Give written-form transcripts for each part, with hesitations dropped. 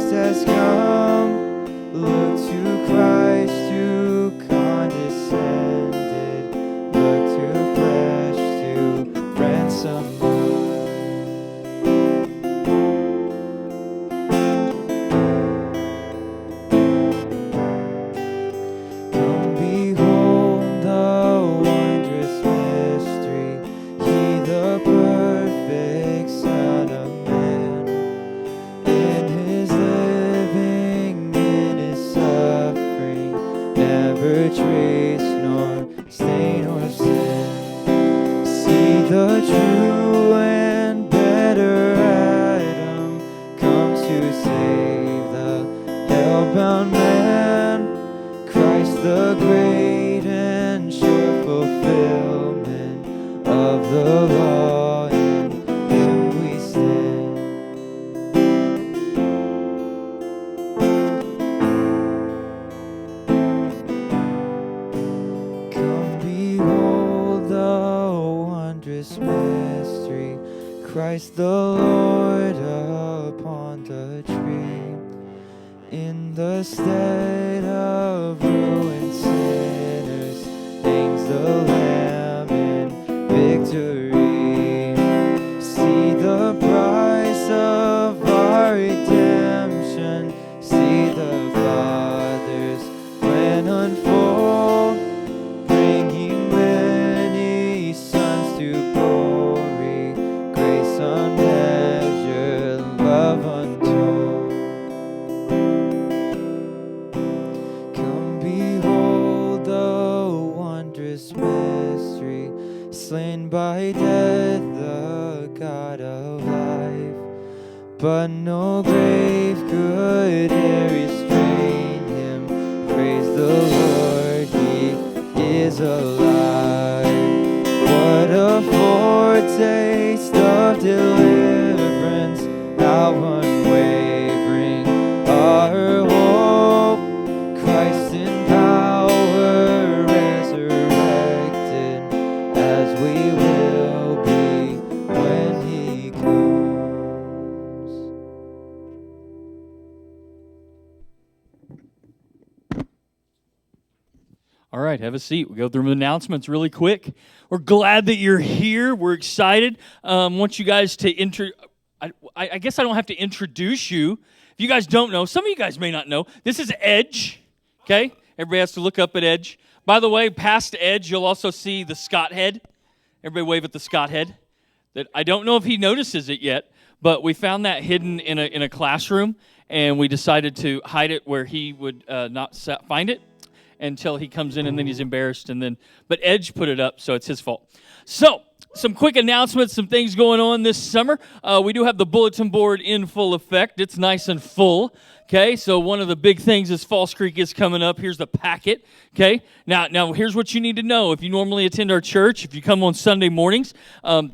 Christ has come. Look to Christ who condescended. Look to flesh to ransom. Come behold the wondrous mystery. He the perfect Son of Man. In his living, in his suffering, never trace nor stain or sin. See the true and better Adam comes to save the hell-bound man. Christ the great and sure fulfillment of the law, in him we stand. Come behold the wondrous mystery, Christ the Lord upon the tree. In the stead of ruined sinners hangs the Lamb in victory. See the price of our redemption. See the Father's plan unfold, bringing many sons to glory, grace unmeasured, love untold. Come behold the wondrous mystery, slain by death, the God of life. But no grave could e'er restrain him. Praise the Lord, he is alive. What a foretaste of deliverance, how unwavering our hope. Christ in power resurrected, as we will be when he comes. All right, have a seat. We'll go through the announcements really quick. We're glad that you're here. We're excited. Want you guys to I guess I don't have to introduce you. If you guys don't know, some of you guys may not know, this is Edge, okay? Everybody has to look up at Edge. By the way, past Edge, you'll also see the Scott head. Everybody wave at the Scott head. That I don't know if he notices it yet, but we found that hidden in a classroom, and we decided to hide it where he would not find it until he comes in, and then he's embarrassed, but Edge put it up, so it's his fault. So, some quick announcements, some things going on this summer. We do have the bulletin board in full effect. It's nice and full, okay? So one of the big things is Falls Creek is coming up. Here's the packet, okay? Now here's what you need to know. If you normally attend our church, if you come on Sunday mornings,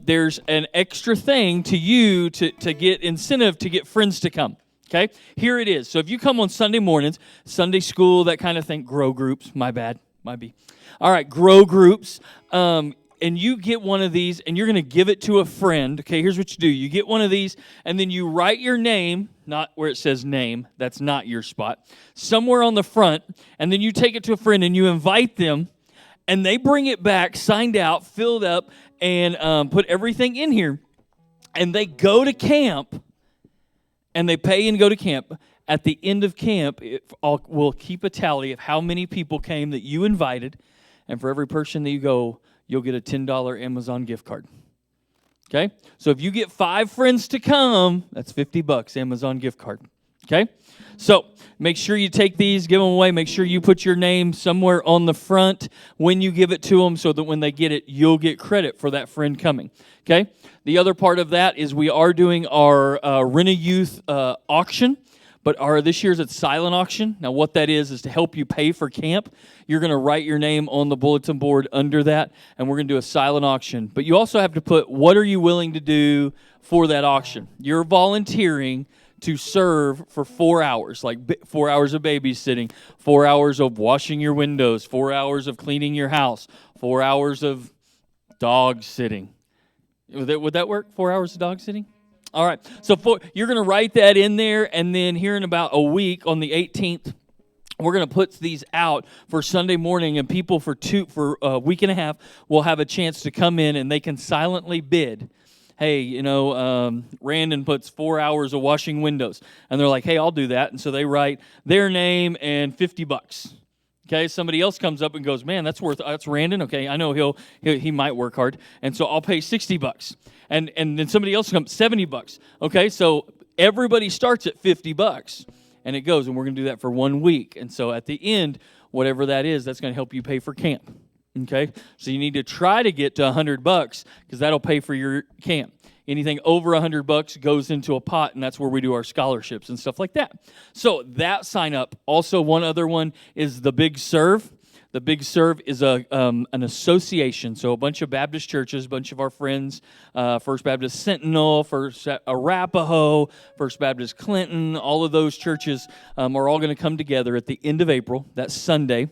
there's an extra thing to you to get incentive to get friends to come. Okay, here it is. So if you come on Sunday mornings, Sunday school, that kind of thing, grow groups, my bad, might be. All right, grow groups, and you get one of these, and you're going to give it to a friend. Okay, here's what you do. You get one of these, and then you write your name, not where it says name, that's not your spot, somewhere on the front, and then you take it to a friend, and you invite them, and they bring it back, signed out, filled up, and put everything in here, and they go to camp, and they pay and go to camp. At the end of camp, we'll keep a tally of how many people came that you invited, and for every person that you go, you'll get a $10 Amazon gift card. Okay? So if you get 5 friends to come, that's $50 Amazon gift card. Okay? So make sure you take these, give them away. Make sure you put your name somewhere on the front when you give it to them so that when they get it, you'll get credit for that friend coming. Okay? The other part of that is we are doing our Rent-A-Youth auction, but this year's it's silent auction. Now what that is to help you pay for camp. You're going to write your name on the bulletin board under that, and we're going to do a silent auction. But you also have to put what are you willing to do for that auction. You're volunteering to serve for 4 hours, like 4 hours of babysitting, 4 hours of washing your windows, 4 hours of cleaning your house, 4 hours of dog sitting. Would that work, 4 hours of dog sitting? All right. So you're going to write that in there, and then here in about a week, on the 18th, we're going to put these out for Sunday morning, and people for a week and a half will have a chance to come in, and they can silently bid. Hey, Randon puts 4 hours of washing windows, and they're like, hey, I'll do that. And so they write their name and $50. Okay, somebody else comes up and goes, man, that's Randon. Okay, I know he might work hard, and so I'll pay $60. And then somebody else comes, $70. Okay, so everybody starts at $50, and it goes, and we're going to do that for 1 week. And so at the end, whatever that is, that's going to help you pay for camp. Okay, so you need to try to get to $100 because that'll pay for your camp. Anything over $100 goes into a pot, and that's where we do our scholarships and stuff like that. So that sign up. Also, one other one is the Big Serve. The Big Serve is an association. So a bunch of Baptist churches, a bunch of our friends, First Baptist Sentinel, First Arapahoe, First Baptist Clinton, all of those churches are all going to come together at the end of April. That's Sunday,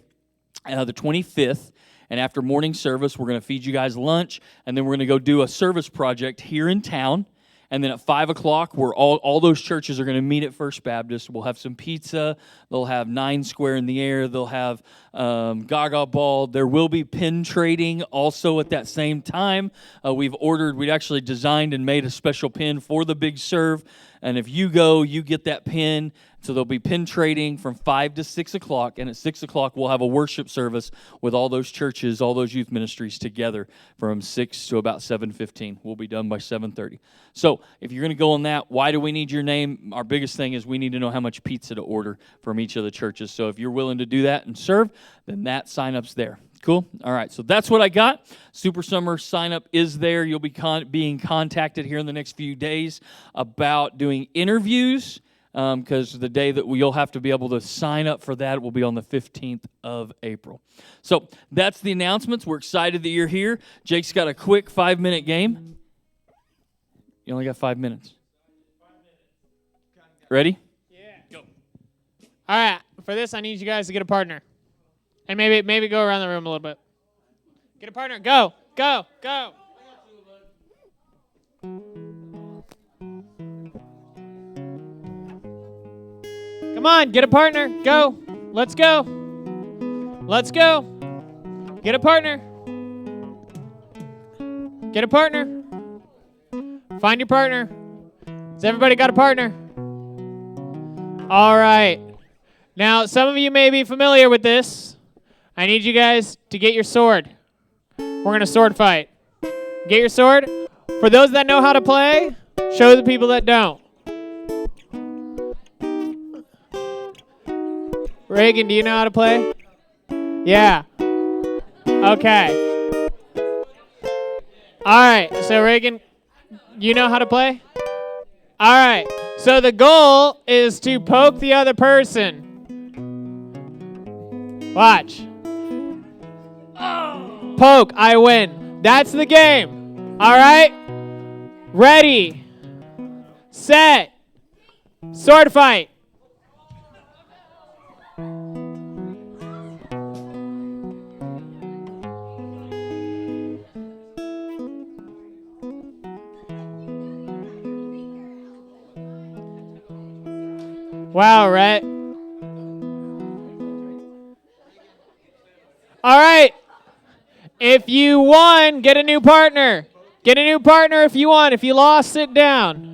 the 25th. And after morning service, we're going to feed you guys lunch, and then we're going to go do a service project here in town. And then at 5 o'clock, all those churches are going to meet at First Baptist. We'll have some pizza. They'll have 9 Square in the air. They'll have Gaga Ball. There will be pin trading also at that same time. We'd actually designed and made a special pin for the Big Serve. And if you go, you get that pin. So there'll be pin trading from 5 to 6 o'clock. And at 6 o'clock, we'll have a worship service with all those churches, all those youth ministries together from 6 to about 7:15. We'll be done by 7:30. So if you're going to go on that, why do we need your name? Our biggest thing is we need to know how much pizza to order from each of the churches. So if you're willing to do that and serve, then that sign-up's there. Cool? All right, so that's what I got. Super Summer sign-up is there. You'll be being contacted here in the next few days about doing interviews, because the day that you'll have to be able to sign up for that will be on the 15th of April. So that's the announcements. We're excited that you're here. Jake's got a quick 5-minute game. You only got 5 minutes. Ready? Yeah. Go. All right. For this, I need you guys to get a partner. And maybe go around the room a little bit. Get a partner. Go. Go. Go. Come on, get a partner. Go. Let's go. Let's go. Get a partner. Get a partner. Find your partner. Has everybody got a partner? All right. Now, some of you may be familiar with this. I need you guys to get your sword. We're going to sword fight. Get your sword. For those that know how to play, show the people that don't. Reagan, do you know how to play? Yeah. Okay. All right. So, Reagan, you know how to play? All right. So the goal is to poke the other person. Watch. Poke, I win. That's the game. All right? Ready. Set. Sword fight. Wow, Rhett. All right. If you won, get a new partner. Get a new partner if you won. If you lost, sit down.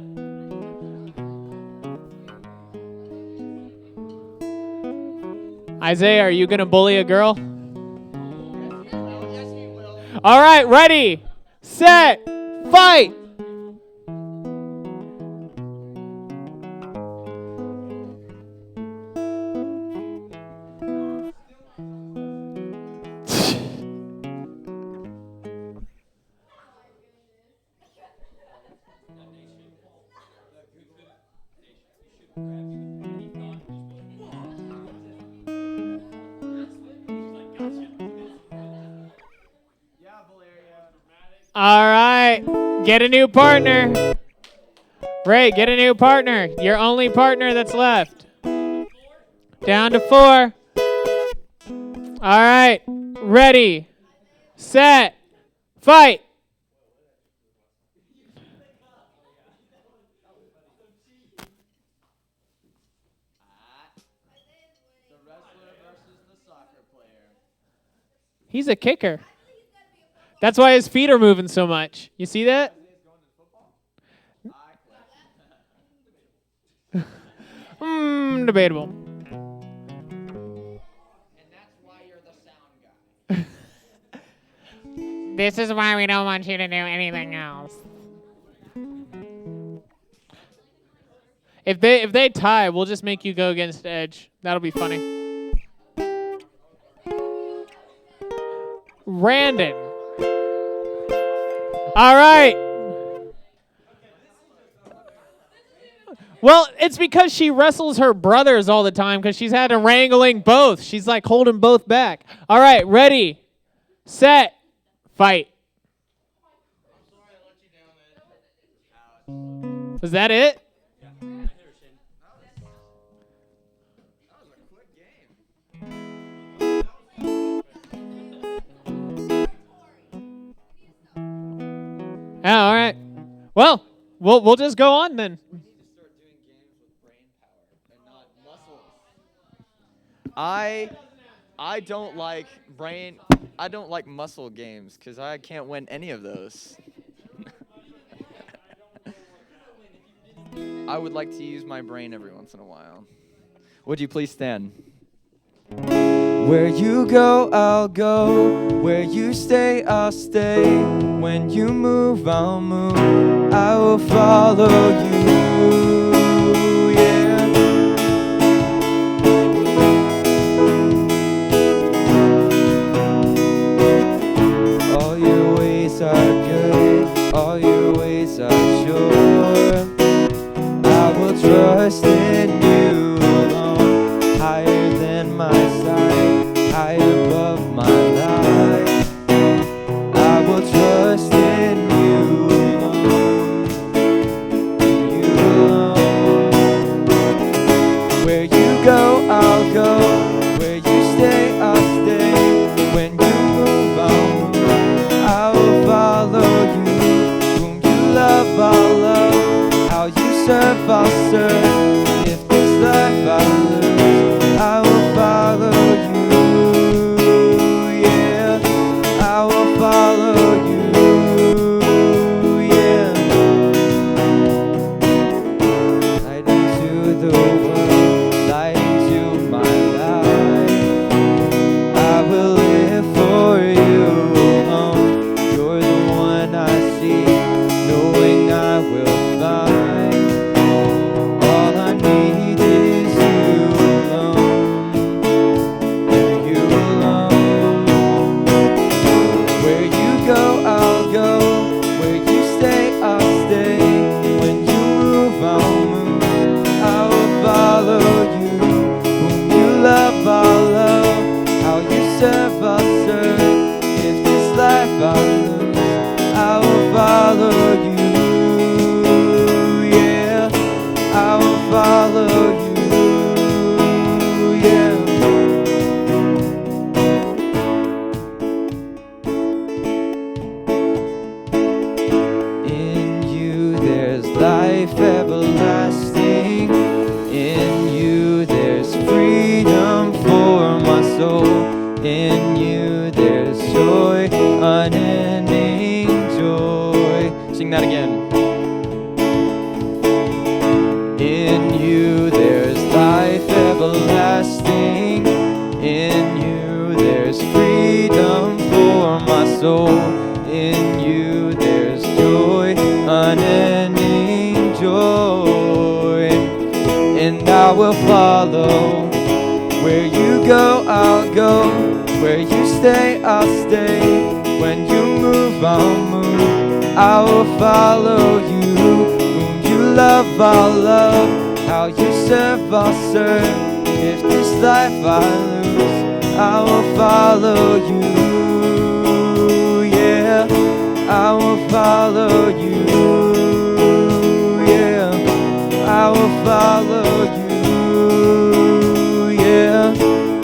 Isaiah, are you going to bully a girl? All right, ready, set, fight. All right, get a new partner. Ray, get a new partner. Your only partner that's left. Down to 4. All right, ready, set, fight. He's a kicker. That's why his feet are moving so much. You see that? Debatable. This is why we don't want you to do anything else. If they tie, we'll just make you go against Edge. That'll be funny. Randon. All right. Well, it's because she wrestles her brothers all the time because she's had to wrangling both. She's like holding both back. All right, ready, set, fight. Was that it? Oh, all right. Well, we'll just go on then. I don't like muscle games because I can't win any of those. I would like to use my brain every once in a while. Would you please stand? Where you go, I'll go. Where you stay, I'll stay. When you move, I'll move. I will follow you. Yeah. All your ways are good. All your ways are sure. I will trust in you alone. Higher than my sight, high above my life. I will trust in you alone. You alone. Where you go, I'll go. Where you stay, I'll stay. When you move, I'll move. I will follow you. Whom you love, I'll love. How you serve, I'll serve. If this life I lose, I will follow you. Yeah, I will follow you. Yeah, light into the world, light into my life. I will live for you alone. You're the one I see, knowing I will find. All I need is you alone, you alone. Where you go, I'll go. Where you stay, I'll stay. When you move, I'll move. I will follow you. Whom you love, I'll love. How you serve, I'll serve. If this life I lose, I will follow you. Yeah, I will follow you. Yeah. In you there's life everlasting. In you there's freedom for my soul. In you there's joy, unending joy. Sing that again. In you there's life everlasting. In you there's freedom for my soul. In you there's joy, unending joy. And I will follow. Where you go, I'll go. Where you stay, I'll stay. When you move, I'll move. I will follow you. Whom you love, I'll love. How you serve, I'll serve. If this life I lose, I will follow you. Yeah, I will follow you. Yeah, I will follow you. Yeah,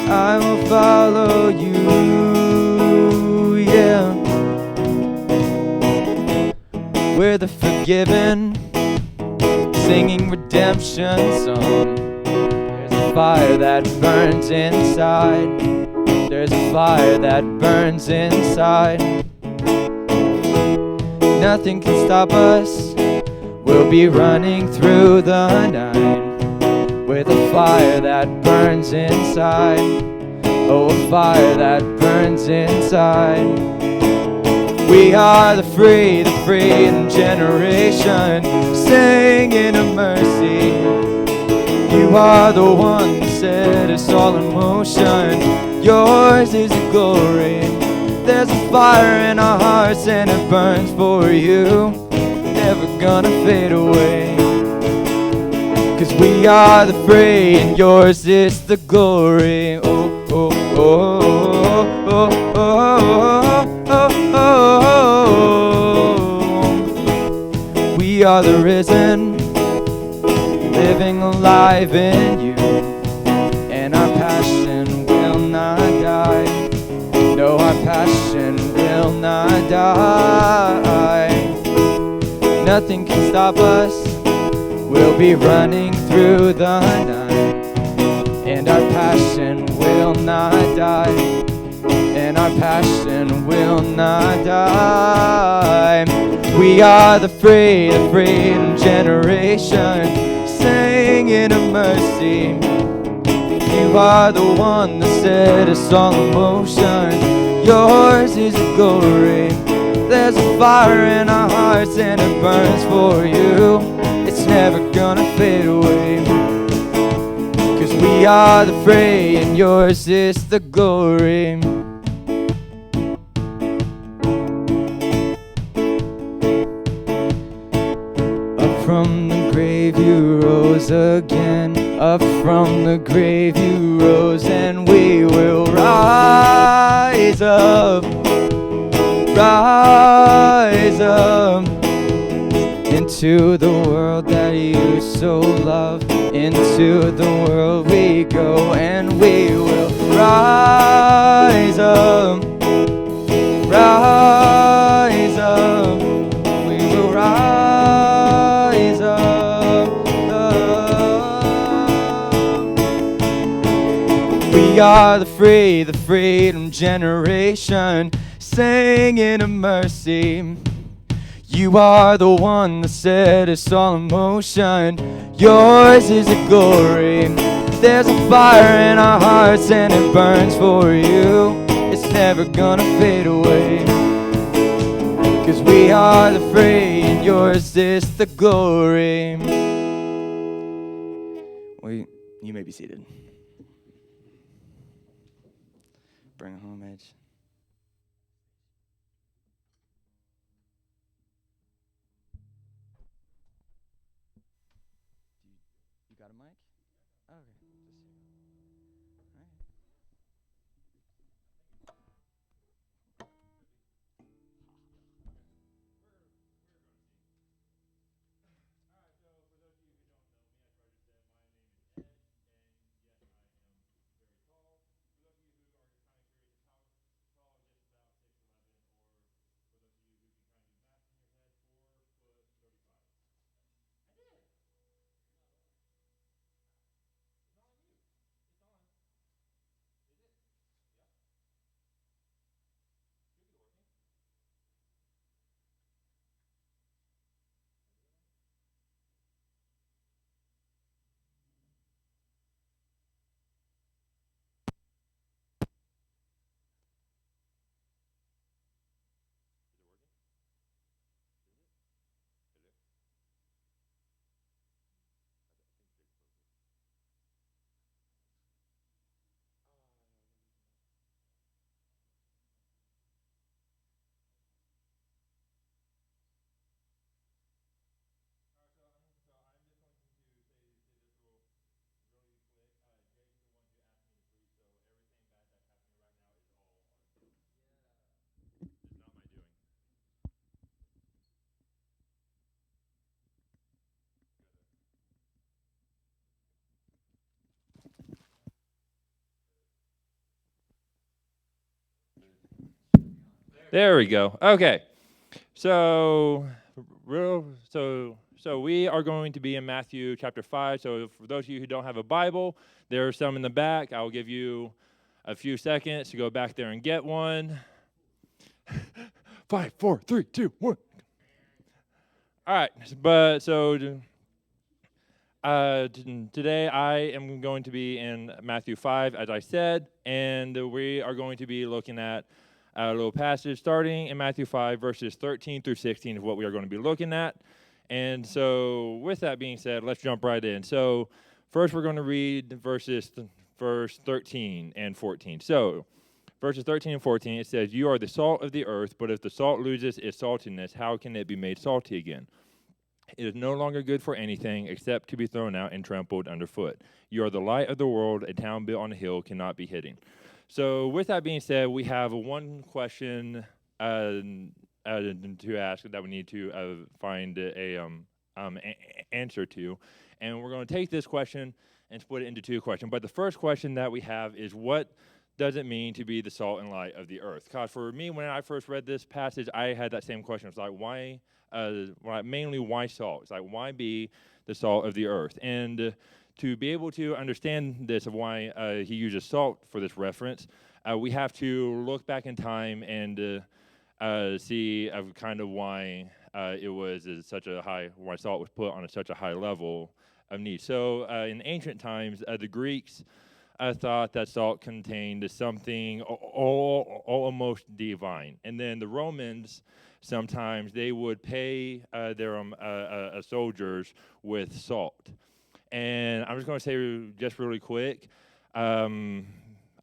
I will follow you. Yeah, we're the forgiven, singing redemption song. There's a fire that burns inside. There's a fire that burns inside. Nothing can stop us. We'll be running through the night with a fire that burns inside. Oh, a fire that burns inside. We are the freedom generation, singing of mercy. You are the one that set us all in motion. Yours is the glory. There's a fire in our hearts and it burns for you, never gonna fade away. 'Cause we are the free and yours is the glory. Oh, oh, oh, oh, oh, oh, oh, oh. We are the risen, living alive in you, and our passion will not die. No, our passion will not die. Nothing can stop us. We'll be running through the night, and our passion will not die. And our passion will not die. We are the freedom generation, singing of mercy. You are the one that set us all in motion. Yours is the glory. There's a fire in our hearts and it burns for you. It's never gonna fade away. 'Cause we are the free and yours is the glory. Up from the grave you rose again. Up from the grave you rose, and we will rise up. Rise up into the world that you so love. Into the world we go, and we will rise up. Rise up. We will rise up. We are the freedom generation, singing of mercy. You are the one that set us all in motion. Yours is the glory. There's a fire in our hearts and it burns for you. It's never gonna fade away. 'Cause we are the free and yours is the glory. Well, you may be seated. Bring it home, Edge. You got a mic? Okay. There we go. Okay. So we are going to be in Matthew chapter 5. So for those of you who don't have a Bible, there are some in the back. I'll give you a few seconds to go back there and get one. 5, 4, 3, 2, 1. All right, but so today I am going to be in Matthew 5, as I said, and we are going to be looking at a little passage starting in Matthew 5, verses 13 through 16 is what we are going to be looking at. And so with that being said, let's jump right in. So first we're going to read verse 13 and 14. So verses 13 and 14, it says, "You are the salt of the earth, but if the salt loses its saltiness, how can it be made salty again? It is no longer good for anything except to be thrown out and trampled underfoot. You are the light of the world. A town built on a hill cannot be hidden." So with that being said, we have one question to ask that we need to find a answer to. And we're going to take this question and split it into two questions. But the first question that we have is, what does it mean to be the salt and light of the earth? Because for me, when I first read this passage, I had that same question. It's like, why, mainly why salt? It's like, why be the salt of the earth? And to be able to understand this of why he uses salt for this reference, we have to look back in time and see kind of why it was such a high, why salt was put on such a high level of need. So in ancient times, the Greeks thought that salt contained something almost divine. And then the Romans, sometimes they would pay their soldiers with salt. And I'm just going to say just really quick, I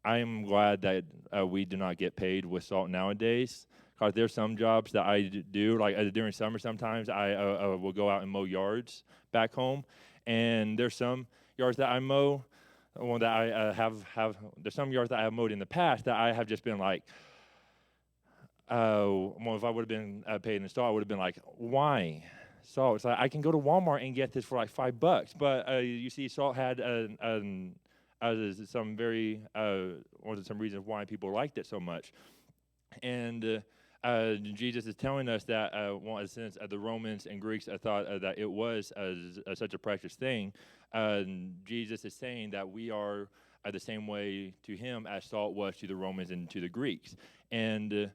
am glad that we do not get paid with salt nowadays. Because there's some jobs that I do, like during summer sometimes I will go out and mow yards back home. And there's some yards that I mow, one that I there's some yards that I have mowed in the past that I have just been like, well, if I would have been paid in salt, I would have been like, why salt? It's like, I can go to Walmart and get this for like $5, but you see, salt had some very some reasons why people liked it so much, and Jesus is telling us that, since the Romans and Greeks thought that it was such a precious thing, Jesus is saying that we are the same way to him as salt was to the Romans and to the Greeks. And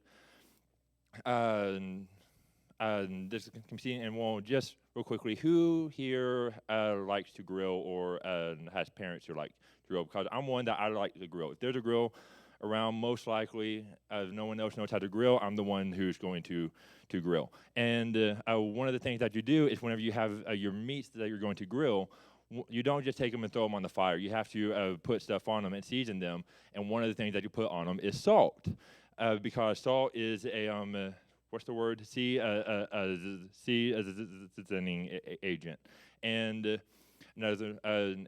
this can see, and well, just real quickly, who here likes to grill or has parents who like to grill? Because I'm one that I like to grill. If there's a grill around, most likely, if no one else knows how to grill, I'm the one who's going to grill. And one of the things that you do is whenever you have your meats that you're going to grill, you don't just take them and throw them on the fire. You have to put stuff on them and season them. And one of the things that you put on them is salt, because salt is a what's the word? Seasoning agent. And another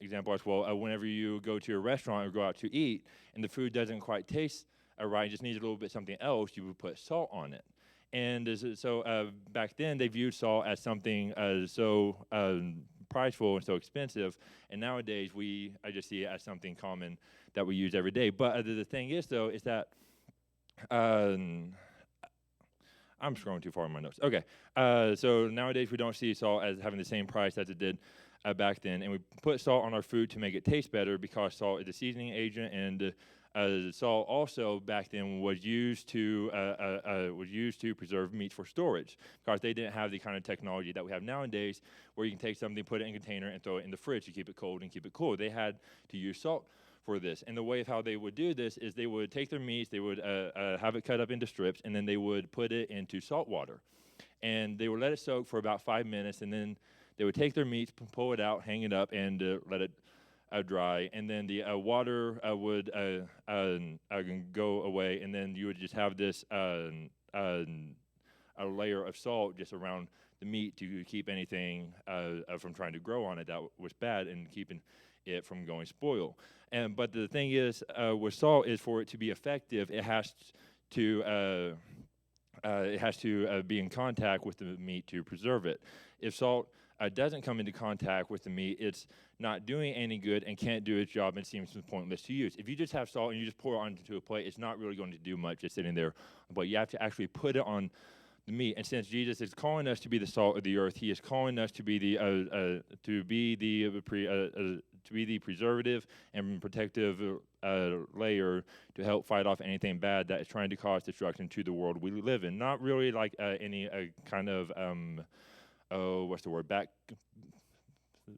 example as well, whenever you go to a restaurant or go out to eat and the food doesn't quite taste right, just needs a little bit something else, you would put salt on it. And so back then they viewed salt as something so prideful and so expensive, and nowadays I just see it as something common that we use every day. But the thing is, though, is that I'm scrolling too far in my notes. Okay, so nowadays we don't see salt as having the same price as it did back then, and we put salt on our food to make it taste better because salt is a seasoning agent, and salt also back then was used to preserve meat for storage, because they didn't have the kind of technology that we have nowadays, where you can take something, put it in a container, and throw it in the fridge to keep it cold and keep it cool. They had to use salt for this, and the way of how they would do this is they would take their meats, they would have it cut up into strips, and then they would put it into salt water, and they would let it soak for about 5 minutes, and then they would take their meats, pull it out, hang it up, and let it dry, and then the water would go away, and then you would just have this a layer of salt just around the meat to keep anything from trying to grow on it that was bad, and keeping it from going spoil. But the thing is, with salt, is for it to be effective, it has to be in contact with the meat to preserve it. If salt doesn't come into contact with the meat, it's not doing any good and can't do its job and seems pointless to use. If you just have salt and you just pour it onto a plate, it's not really going to do much just sitting there. But you have to actually put it on the meat. And since Jesus is calling us to be the salt of the earth, he is calling us to be to be the preservative and protective layer to help fight off anything bad that is trying to cause destruction to the world we live in. Not really like any kind of what's the word,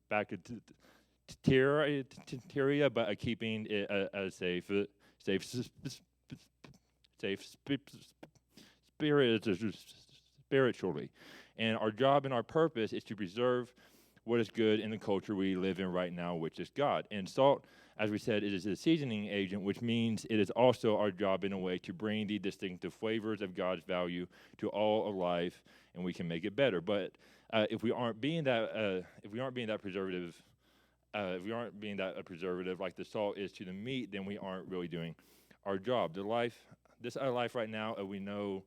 bacteria, but keeping it safe spiritually. And our job and our purpose is to preserve what is good in the culture we live in right now, which is God. And salt, as we said, it is a seasoning agent, which means it is also our job in a way to bring the distinctive flavors of God's value to all of life, and we can make it better. But if we aren't being that preservative, if we aren't being that preservative like the salt is to the meat, then we aren't really doing our job. This life right now, we know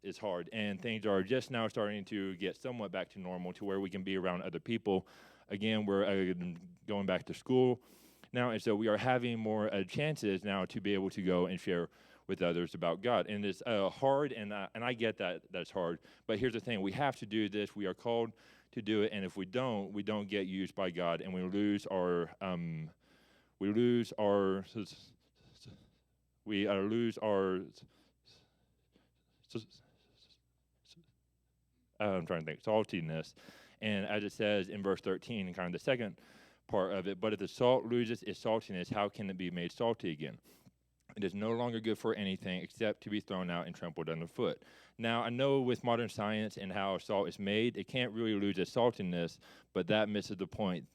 is hard, and things are just now starting to get somewhat back to normal, to where we can be around other people. Again, we're going back to school now, and so we are having more chances now to be able to go and share with others about God. And it's hard, and I get that that's hard. But here's the thing: we have to do this. We are called to do it, and if we don't get used by God, and we lose our I'm trying to think, saltiness. And as it says in verse 13, and kind of the second part of it, but if the salt loses its saltiness, how can it be made salty again? It is no longer good for anything except to be thrown out and trampled underfoot. Now, I know with modern science and how salt is made, it can't really lose its saltiness, but that misses the point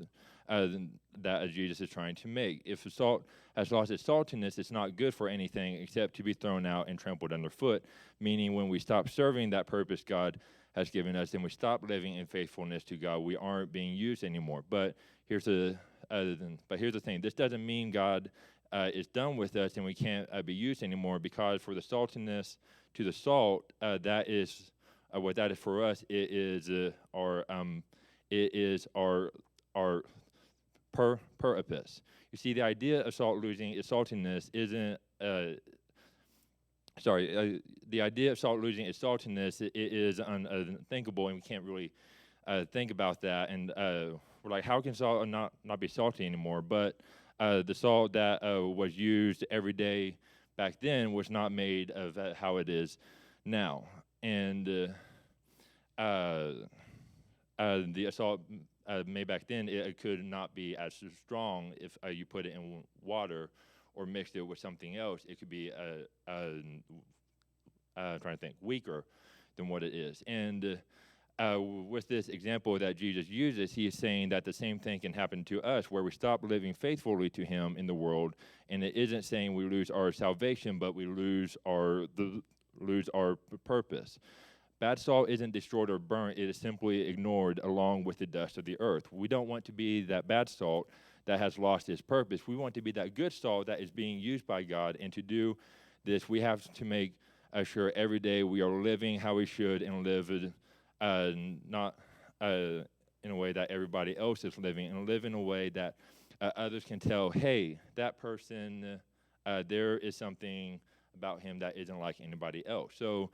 that Jesus is trying to make. If the salt has lost its saltiness, it's not good for anything except to be thrown out and trampled underfoot, meaning when we stop serving that purpose God has given us and we stop living in faithfulness to God, we aren't being used anymore. But here's the thing: this doesn't mean God is done with us and we can't be used anymore, because for the saltiness to the salt, that is what that is for us. It is our purpose. You see, the idea of salt losing its saltiness isn't. The idea of salt losing its saltiness is unthinkable, and we can't really think about that. And we're like, how can salt not be salty anymore? But the salt that was used every day back then was not made of how it is now. And the salt made back then, it could not be as strong if you put it in water or mixed it with something else. It could be trying to think, weaker than what it is. And with this example that Jesus uses, he is saying that the same thing can happen to us, where we stop living faithfully to him in the world. And it isn't saying we lose our salvation, but we lose our purpose. Bad salt isn't destroyed or burnt. It is simply ignored along with the dust of the earth. We don't want to be that bad salt that has lost its purpose. We want to be that good salt that is being used by God. And to do this, we have to make sure every day we are living how we should, and live not in a way that everybody else is living, and live in a way that others can tell, hey, that person, there is something about him that isn't like anybody else. So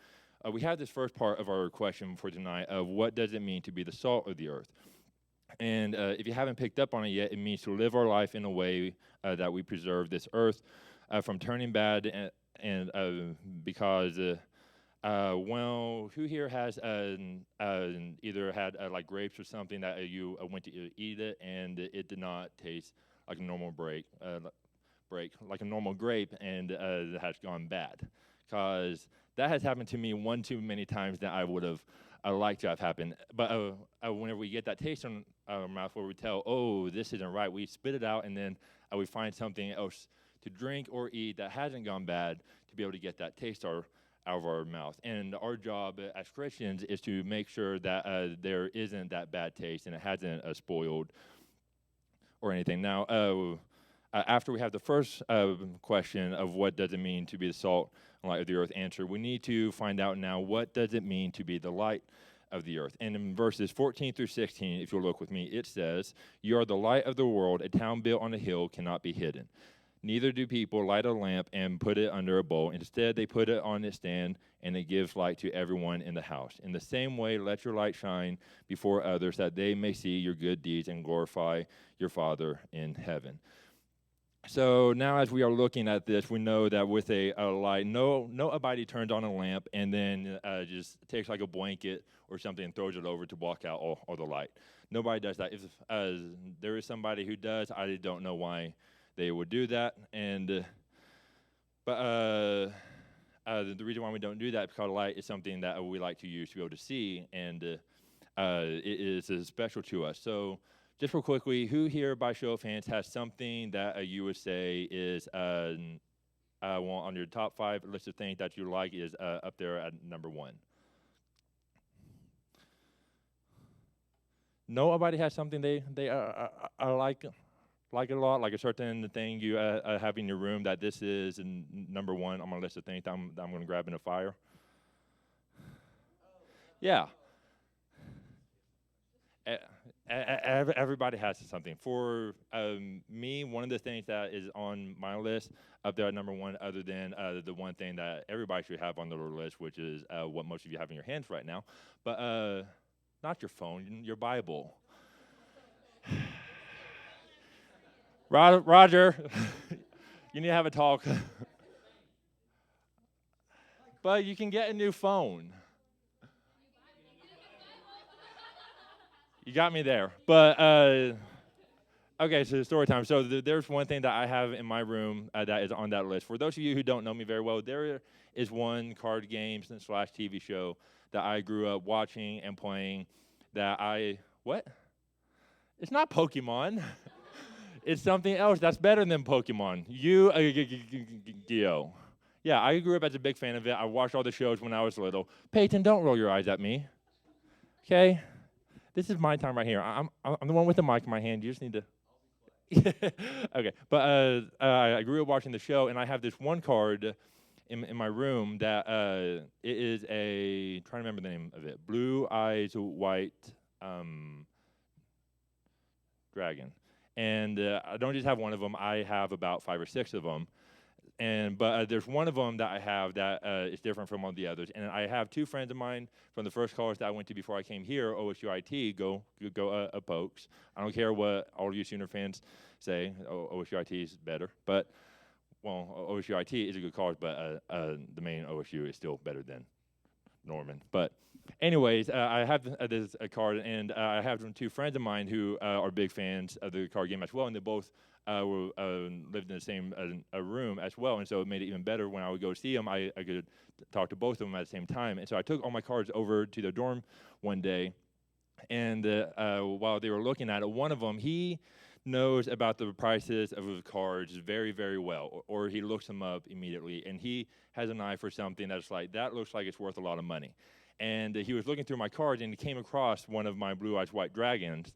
we have this first part of our question for tonight of what does it mean to be the salt of the earth? And if you haven't picked up on it yet, it means to live our life in a way that we preserve this earth from turning bad, and because who here has either had like grapes or something that you went to eat it and it did not taste like a normal like a normal grape, and it has gone bad? Because that has happened to me one too many times that I would have liked to have happened. But whenever we get that taste in our mouth where we tell, oh, this isn't right, we spit it out, and then we find something else to drink or eat that hasn't gone bad to be able to get that taste out of our mouth. And our job as Christians is to make sure that there isn't that bad taste and it hasn't spoiled or anything. Now, after we have the first question of what does it mean to be the salt and light of the earth answer, we need to find out now, what does it mean to be the light of the earth? And in verses 14 through 16, if you'll look with me, it says, "You are the light of the world. A town built on a hill cannot be hidden. Neither do people light a lamp and put it under a bowl. Instead, they put it on its stand, and it gives light to everyone in the house. In the same way, let your light shine before others, that they may see your good deeds and glorify your Father in heaven. So now as we are looking at this, we know that with a light, nobody turns on a lamp and then just takes like a blanket or something and throws it over to block out all the light. Nobody does that. If there is somebody who does, I don't know why they would do that. But the reason why we don't do that is because light is something that we like to use to be able to see, and it is special to us. So just real quickly, who here, by show of hands, has something that you would say is on your top 5 list of things that you like is up there at number 1? Nobody has something they like it a lot, like a certain thing you have in your room that this is number 1 on my list of things that I'm going to grab in a fire. Yeah. Everybody has something. For me, one of the things that is on my list up there at number 1, other than the one thing that everybody should have on their list, which is what most of you have in your hands right now, but not your phone, your Bible. Roger, you need to have a talk. But you can get a new phone. You got me there. But, okay, so story time. So there's one thing that I have in my room that is on that list. For those of you who don't know me very well, there is one card game / TV show that I grew up watching and playing that what? It's not Pokemon. It's something else that's better than Pokemon. Yu-Gi-Oh! Yeah, I grew up as a big fan of it. I watched all the shows when I was little. Peyton, don't roll your eyes at me. Okay? This is my time right here. I'm the one with the mic in my hand. You just need to. Okay, but I grew up watching the show, and I have this one card in my room that it is I'm trying to remember the name of it. Blue Eyes White Dragon. And I don't just have one of them. I have about 5 or 6 of them. But there's one of them that I have that is different from all the others. And I have 2 friends of mine from the first college that I went to before I came here, OSUIT. Go Pokes. I don't care what all of you Sooner fans say. OSUIT is better. But, well, OSUIT is a good college, but the main OSU is still better than Norman. But anyways, I have this card, and I have 2 friends of mine who are big fans of the card game as well, and they both lived in the same room as well, and so it made it even better when I would go see them. I could talk to both of them at the same time, and so I took all my cards over to their dorm one day, and while they were looking at it, one of them, he knows about the prices of the cards very, very well, or he looks them up immediately, and he has an eye for something that's like, that looks like it's worth a lot of money. And he was looking through my cards, and he came across one of my Blue Eyes White Dragons,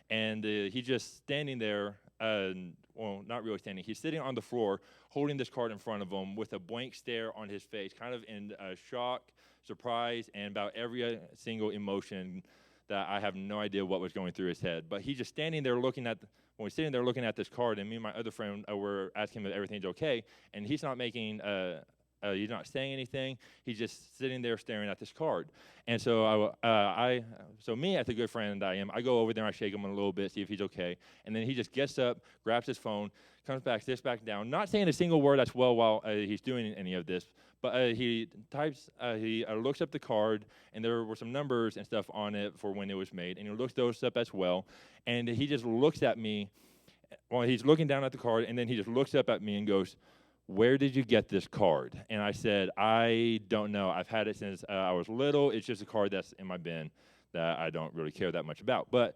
and he's just standing there, well, not really standing, he's sitting on the floor, holding this card in front of him with a blank stare on his face, kind of in shock, surprise, and about every single emotion that I have no idea what was going through his head. But he's just standing there looking at this card, and me and my other friend were asking him if everything's okay, and he's not making he's not saying anything. He's just sitting there staring at this card. And so so me, as a good friend that I am, I go over there and I shake him a little bit, see if he's okay. And then he just gets up, grabs his phone, comes back, sits back down, not saying a single word as well while he's doing any of this. But he looks up the card, and there were some numbers and stuff on it for when it was made. And he looks those up as well. And he just looks at me while he's looking down at the card, and then he just looks up at me and goes, "Where did you get this card?" And I said, "I don't know. I've had it since I was little. It's just a card that's in my bin that I don't really care that much about." But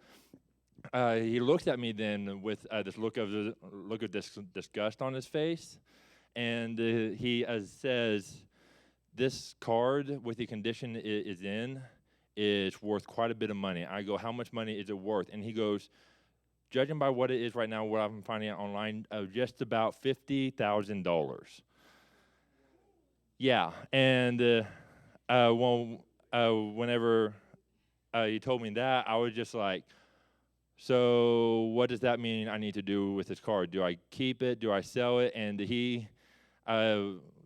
he looks at me then with this look of disgust on his face, and he says, "This card with the condition it is in is worth quite a bit of money." I go, "How much money is it worth?" And he goes, "Judging by what it is right now, what I'm finding out online, just about $50,000. Yeah, and whenever he told me that, I was just like so what does that mean I need to do with this card? Do I keep it? Do I sell it? And he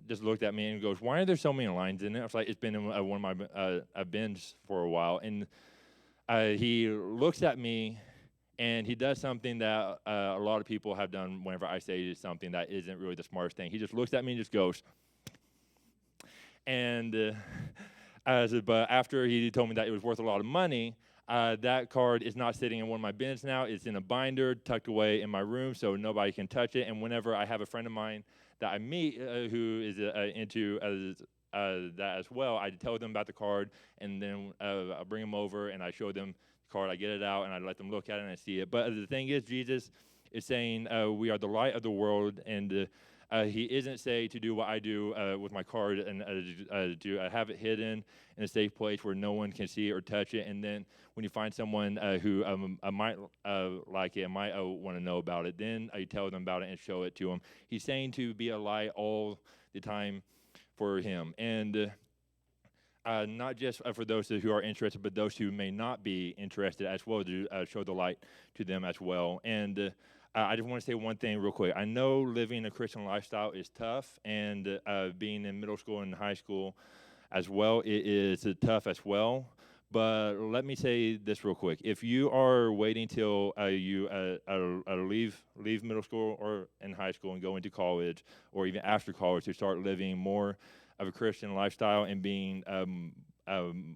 just looked at me and goes, why are there so many lines in it? I was like, it's been in one of my bins for a while. And he looks at me and he does something that a lot of people have done whenever I say something that isn't really the smartest thing. He just looks at me and just goes, and but after he told me that it was worth a lot of money, that card is not sitting in one of my bins now. It's in a binder tucked away in my room so nobody can touch it. And whenever I have a friend of mine that I meet who is into that as well, I tell them about the card, and then I bring them over and I show them the card. I get it out and I let them look at it and I see it. But the thing is, Jesus is saying we are the light of the world, and he isn't saying to do what I do with my card and to have it hidden in a safe place where no one can see it or touch it. And then when you find someone who might like it and might want to know about it, then I tell them about it and show it to them. He's saying to be a light all the time for him. And not just for those who are interested, but those who may not be interested as well, to show the light to them as well. And I just want to say one thing real quick. I know living a Christian lifestyle is tough, and being in middle school and high school as well, it is tough as well. But let me say this real quick. If you are waiting till you leave middle school or in high school and go into college, or even after college, to start living more of a Christian lifestyle and being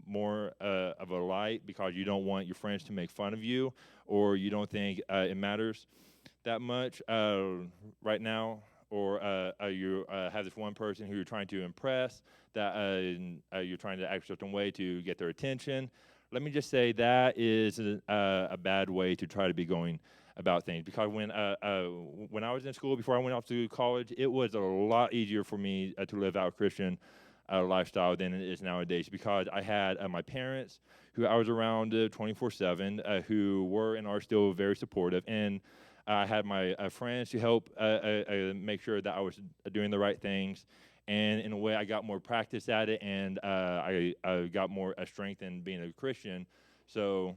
more of a light because you don't want your friends to make fun of you, or you don't think it matters that much right now, or you have this one person who you're trying to impress, that you're trying to act a certain way to get their attention. Let me just say that is a bad way to try to be going about things, because when I was in school, before I went off to college, it was a lot easier for me to live out a Christian lifestyle than it is nowadays, because I had my parents who I was around 24/7 who were and are still very supportive, and I had my friends to help make sure that I was doing the right things. And in a way, I got more practice at it, and I got more strength in being a Christian. So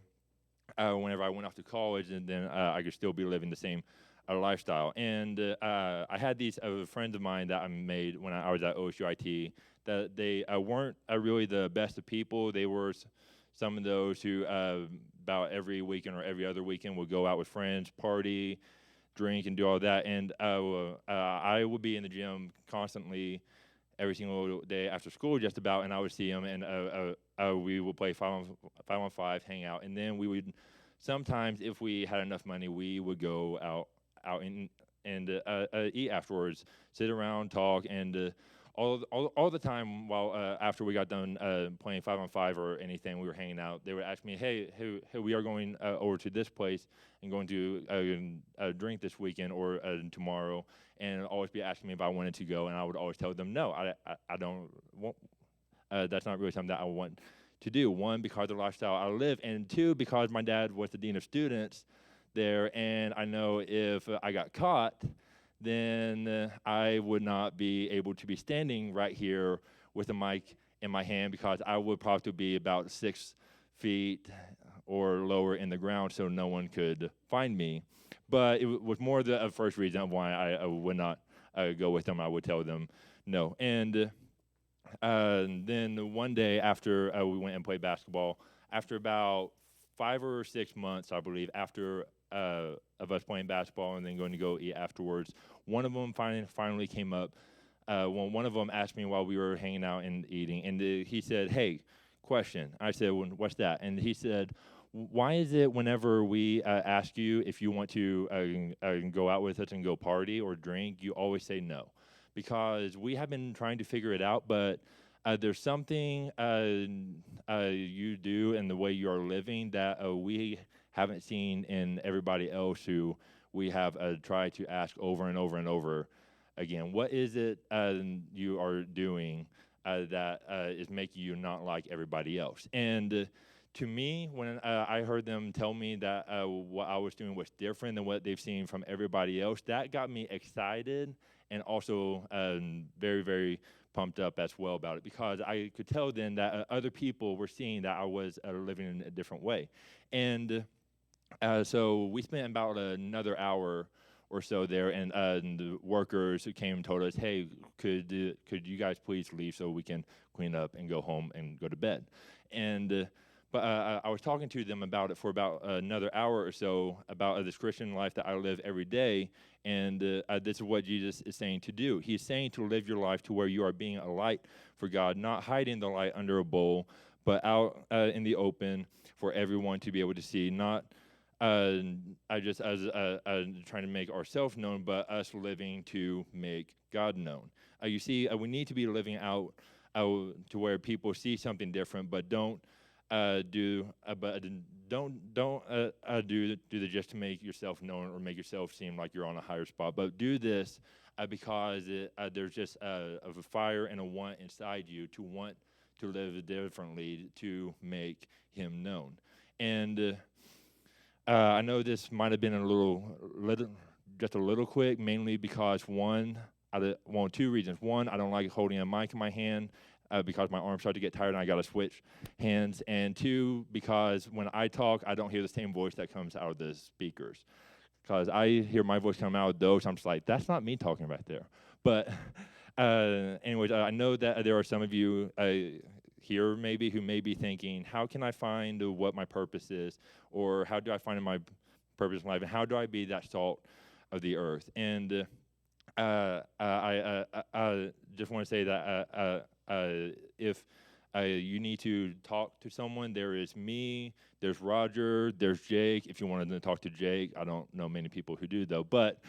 whenever I went off to college, and then I could still be living the same lifestyle. And I had these friends of mine that I made when I was at OSUIT, that they weren't really the best of people. They were some of those who about every weekend or every other weekend would go out with friends, party, drink, and do all that. And I would be in the gym constantly every single day after school, just about, and I would see them, and we would play 5-on-5, hang out, and then we would sometimes, if we had enough money, we would go out and eat afterwards, sit around, talk, and all the time while after we got done playing 5-on-5 or anything, we were hanging out, they would ask me, hey, we are going over to this place and going to drink this weekend or tomorrow, and always be asking me if I wanted to go, and I would always tell them, no, I don't want, that's not really something that I want to do. One, because of the lifestyle I live, and two, because my dad was the dean of students there, and I know if I got caught, then I would not be able to be standing right here with a mic in my hand, because I would probably be about 6 feet or lower in the ground, so no one could find me. But it was more the first reason why I would not go with them. I would tell them no. And then one day after we went and played basketball, after about 5 or 6 months, I believe, after of us playing basketball and then going to go eat afterwards, one of them finally came up. One of them asked me while we were hanging out and eating, and he said, hey, question. I said, what's that? And he said, why is it whenever we ask you if you want to go out with us and go party or drink, you always say no? Because we have been trying to figure it out, but there's something you do and the way you are living that we haven't seen in everybody else who we have tried to ask over and over and over again. What is it you are doing that is making you not like everybody else? And to me, when I heard them tell me that what I was doing was different than what they've seen from everybody else, that got me excited and also very, very pumped up as well about it, because I could tell then that other people were seeing that I was living in a different way. And So we spent about another hour or so there, and the workers who came and told us, "Hey, could you guys please leave so we can clean up and go home and go to bed?" And but I was talking to them about it for about another hour or so about this Christian life that I live every day, and this is what Jesus is saying to do. He's saying to live your life to where you are being a light for God, not hiding the light under a bowl, but out in the open for everyone to be able to see, not I just as trying to make ourselves known, but us living to make God known. You see, we need to be living out to where people see something different, but don't do the just to make yourself known or make yourself seem like you're on a higher spot. But do this because there's just of a fire and a want inside you to want to live differently to make Him known. And I know this might have been just a little quick, mainly because two reasons. One, I don't like holding a mic in my hand because my arms start to get tired and I got to switch hands. And two, because when I talk, I don't hear the same voice that comes out of the speakers. Because I hear my voice come out of those, I'm just like, that's not me talking right there. But anyways, I know that there are some of you here maybe who may be thinking, how can I find what my purpose is, or how do I find my purpose in life, and how do I be that salt of the earth? And I just want to say that if you need to talk to someone, there is me, there's Roger, there's Jake. If you wanted to talk to Jake, I don't know many people who do though, but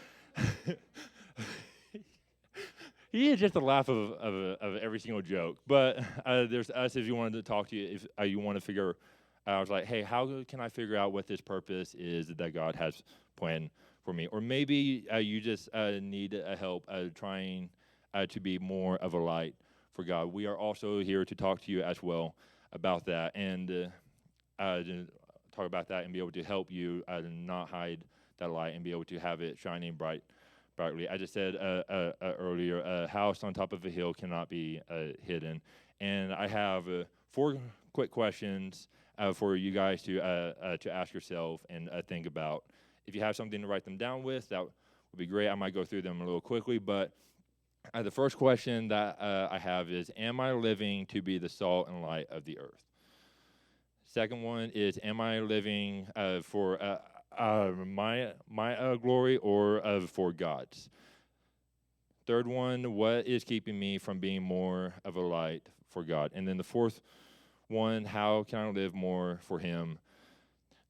he is just a laugh of every single joke. But there's us if you wanted to talk to you, if you want to figure. I was like, hey, how can I figure out what this purpose is that God has planned for me? Or maybe you just need help trying to be more of a light for God. We are also here to talk to you as well about that and talk about that and be able to help you not hide that light and be able to have it shining brightly. I just said earlier, a house on top of a hill cannot be hidden. And I have 4 quick questions for you guys to ask yourself and think about. If you have something to write them down with, that would be great. I might go through them a little quickly, but the first question that I have is, am I living to be the salt and light of the earth? Second one is, am I living for my glory or for God's? Third one, what is keeping me from being more of a light for God? And then the fourth one, how can I live more for Him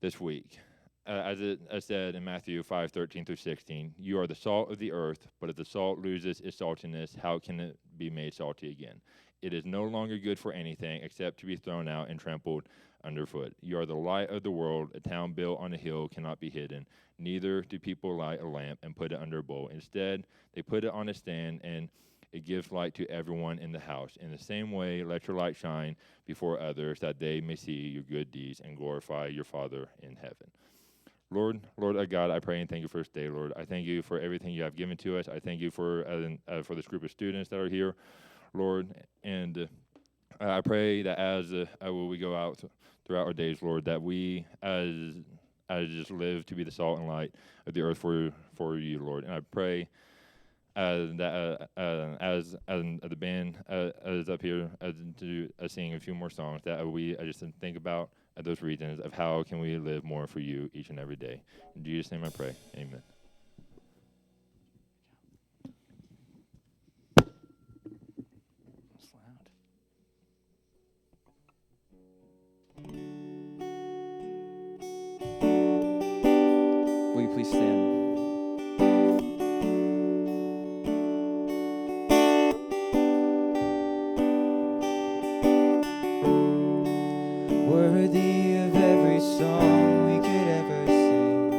this week? As it said in Matthew 5:13-16, you are the salt of the earth, but if the salt loses its saltiness, how can it be made salty again? It is no longer good for anything except to be thrown out and trampled underfoot. You are the light of the world. A town built on a hill cannot be hidden. Neither do people light a lamp and put it under a bowl. Instead, they put it on a stand, and it gives light to everyone in the house. In the same way, let your light shine before others, that they may see your good deeds and glorify your Father in heaven. Lord God, I pray and thank you for this day, Lord. I thank you for everything you have given to us. I thank you for this group of students that are here, Lord. And I pray that as we go out throughout our days, Lord, that we as just live to be the salt and light of the earth for you, Lord. And I pray that as the band is up here to sing a few more songs, that we just think about those reasons of how can we live more for you each and every day. In Jesus' name I pray. Amen. That's loud. Will you please stand? Worthy of every song we could ever sing.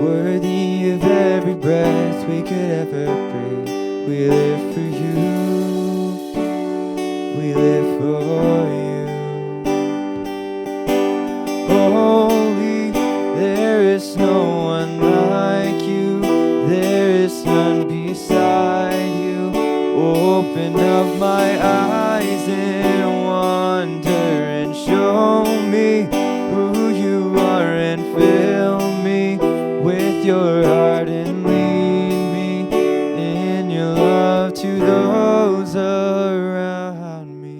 worthy of every breath we could ever breathe. We live for you, we live for you. Holy, there is no one like you, there is none beside you. Open up my eyes in wonder and show me who you are, and fill me with your heart and lead me in your love to those around me.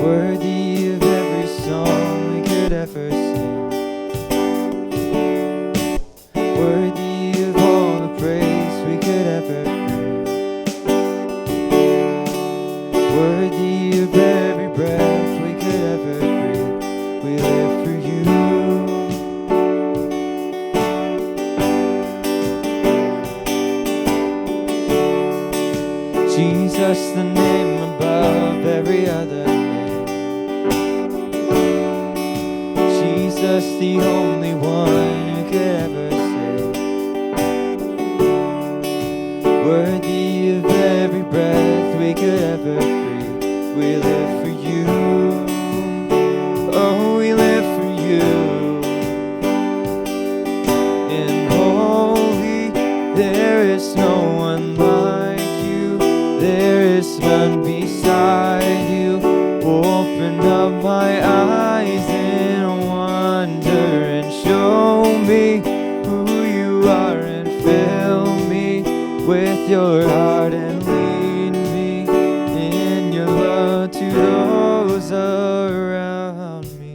Worthy of every song we could ever sing, worthy of all the praise we could ever bring, worthy of every breath we could ever breathe. We live for you. Jesus, the name above every other name. Jesus, the only one who could ever save. Worthy of every breath we could ever breathe. We live for you. Oh, we live for you. And holy, there is no one like you. There is none beside you. Open up my eyes in wonder and show me who you are, and fill me with your heart and lead me in your love to those around me.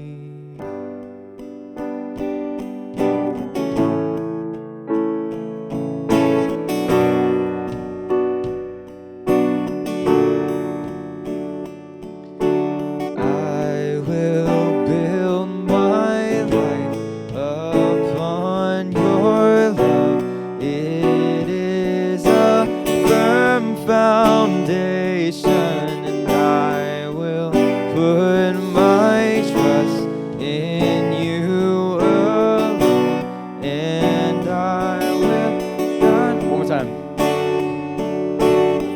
I will build my life upon your love. It is a firm foundation, and I will put my trust in you alone, and I will not. One more time.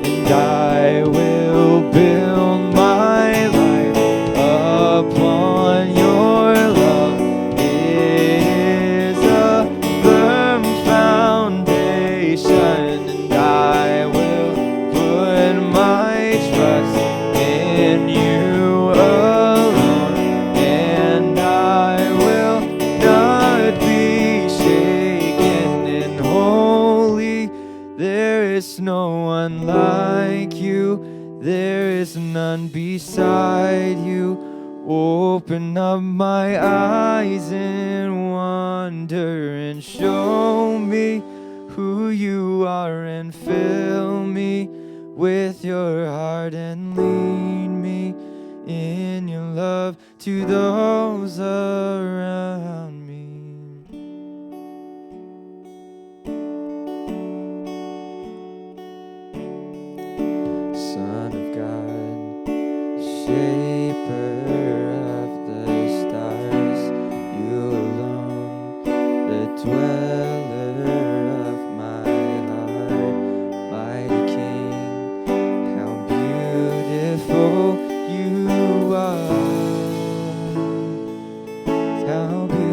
And I will build my life upon your love. It is a firm foundation, and I will put my trust in you alone, and I will not be shaken. And holy, there is no one like you, there is none beside you. Open up my eyes in wonder and show me who you are, and fill me with your heart and lead me in your love to those around me. Son of God, shaper of the stars, you alone, the dweller of my heart, mighty King, how beautiful you are, how beautiful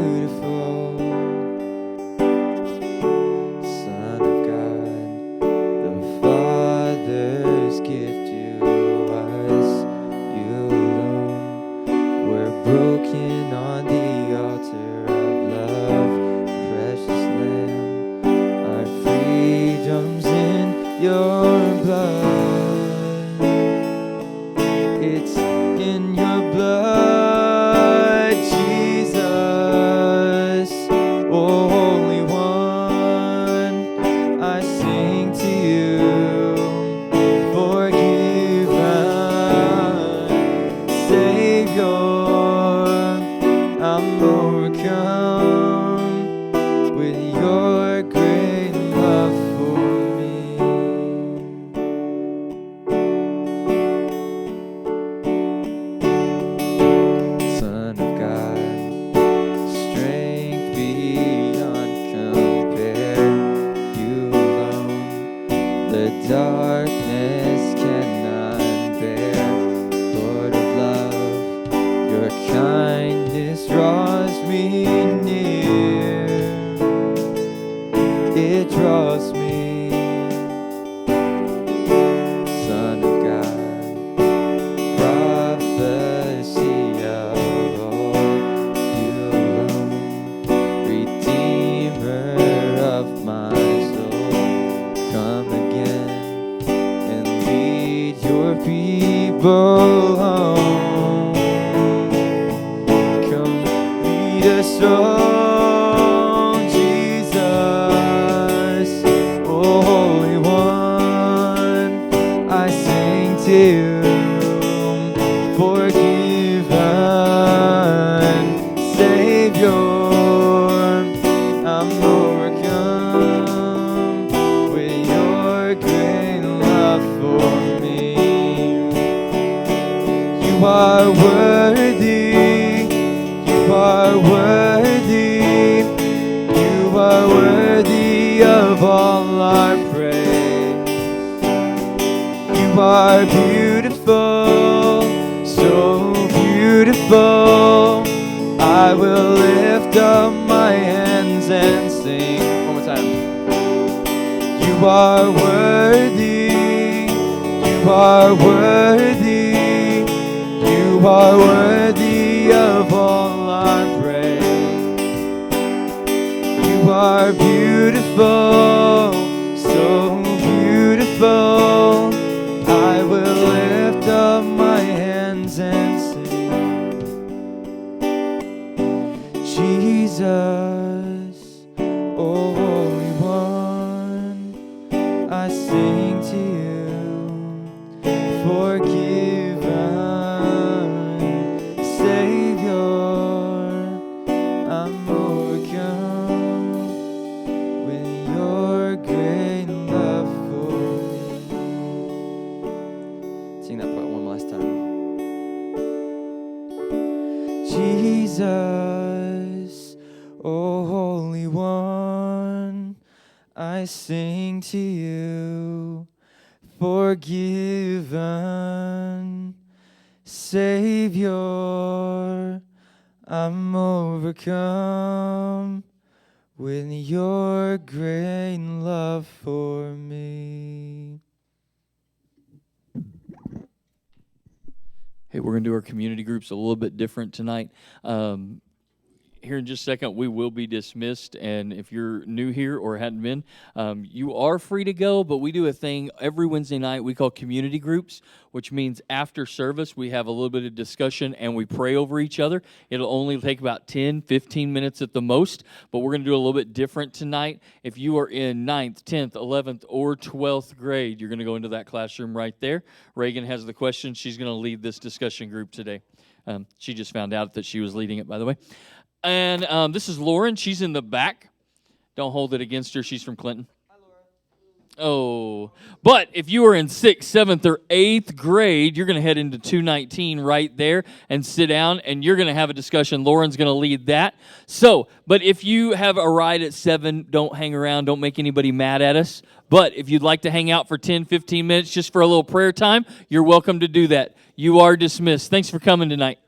people home. Come lead us on, Jesus, oh Holy One. I sing to you, forgiven Savior. I'm overcome with your great love for me. You are worthy, you are worthy, you are worthy of all our praise. You are beautiful, so beautiful. I will lift up my hands and sing. One more time. You are worthy, you are worthy, you are worthy of all our praise. You are beautiful, so beautiful. I will lift up my hands and sing. Jesus, oh Holy One, I sing to you, forgiven Savior. I'm overcome with your great love for me. Sing that part one last time. Jesus, oh Holy One, I sing to you, forgiven Savior. I'm overcome with your great love for me. Hey, we're going to do our community groups a little bit different tonight. Here in just a second, we will be dismissed, and if you're new here or hadn't been, you are free to go, but we do a thing every Wednesday night we call community groups, which means after service, we have a little bit of discussion and we pray over each other. It'll only take about 10, 15 minutes at the most, but we're going to do a little bit different tonight. If you are in 9th, 10th, 11th, or 12th grade, you're going to go into that classroom right there. Reagan has the questions. She's going to lead this discussion group today. She just found out that she was leading it, by the way. And this is Lauren. She's in the back. Don't hold it against her. She's from Clinton. Hi, Laura. Oh. But if you are in 6th, 7th, or 8th grade, you're going to head into 219 right there and sit down, and you're going to have a discussion. Lauren's going to lead that. So, but if you have a ride at 7, don't hang around. Don't make anybody mad at us. But if you'd like to hang out for 10, 15 minutes just for a little prayer time, you're welcome to do that. You are dismissed. Thanks for coming tonight.